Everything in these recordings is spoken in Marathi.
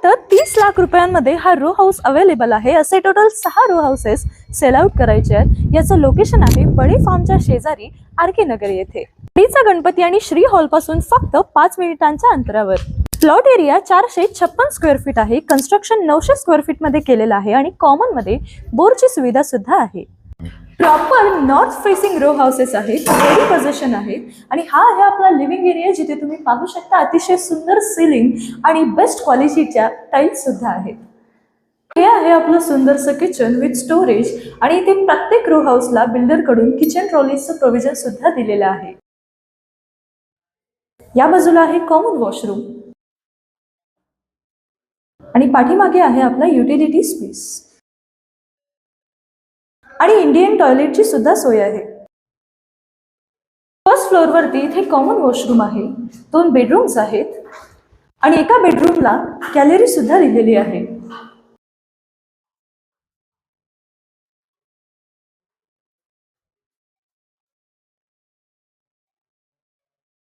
फक्त 30 लाख रुपयांमध्ये हा रो हाऊस अवेलेबल आहे। असे total 6 row houses sell out करायचे आहेत। याचं लोकेशन आहे बडे फार्मच्या शेजारी आर.के. नगर येथे। श्रीचा गणपती आणि श्री हॉल पासून फक्त 5 मिनिटांच्या अंतरावर। प्लॉट एरिया 456 स्क्वेअर फीट आहे। कन्स्ट्रक्शन 900 स्क्वेअर फीट मध्ये केलेलं आहे आणि कॉमन मध्ये बोरची सुविधा सुद्धा आहे। Proper north facing row houses आहेत, रेडी पोझिशन आहेत आणि हा आहे आपला लिव्हिंग एरिया, जिथे तुम्ही पाहू शकता अतिशय सुंदर सीलिंग आणि बेस्ट क्वालिटीच्या टाइल्स सुद्धा आहेत। हे आहे आपलं सुंदरसं किचन विथ स्टोरेज आणि इथे प्रत्येक रो हाऊसला बिल्डर कडून किचन ट्रॉलीजचं प्रोव्हिजन सुद्धा दिलेलं आहे। या बाजूला आहे कॉमन वॉशरूम आणि पाठीमागे आहे आपला युटिलिटी स्पेस आणि इंडियन टॉयलेटची सुद्धा सोय आहे। फर्स्ट फ्लोअर वरती इथे कॉमन वॉशरूम आहे, 2 बेडरूम्स आहेत आणि एका बेडरूमला गॅलरी सुद्धा दिलेली आहे।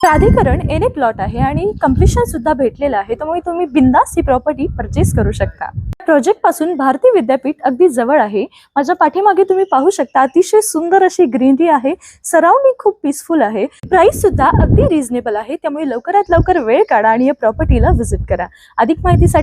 प्राधिकरण एने प्लॉट आहे आणि कंप्लीशन सुद्धा भेटलेलं आहे, त्यामुळे तुम्ही बिंदास ही प्रॉपर्टी परचेस करू शकता। प्रोजेक्ट पासून भारती विद्यापीठ अगदी जवळ आहे। माझ्या पाठीमागे तुम्ही पाहू शकता अतिशय सुंदर अशी ग्रीनरी आहे, सराउंडिंग खूप पीसफुल आहे, प्राइस सुद्धा अगदी रिझनेबल आहे। त्यामुळे लवकरात लवकर वेळ काढा आणि या प्रॉपर्टीला व्हिजिट करा। अधिक माहितीसाठी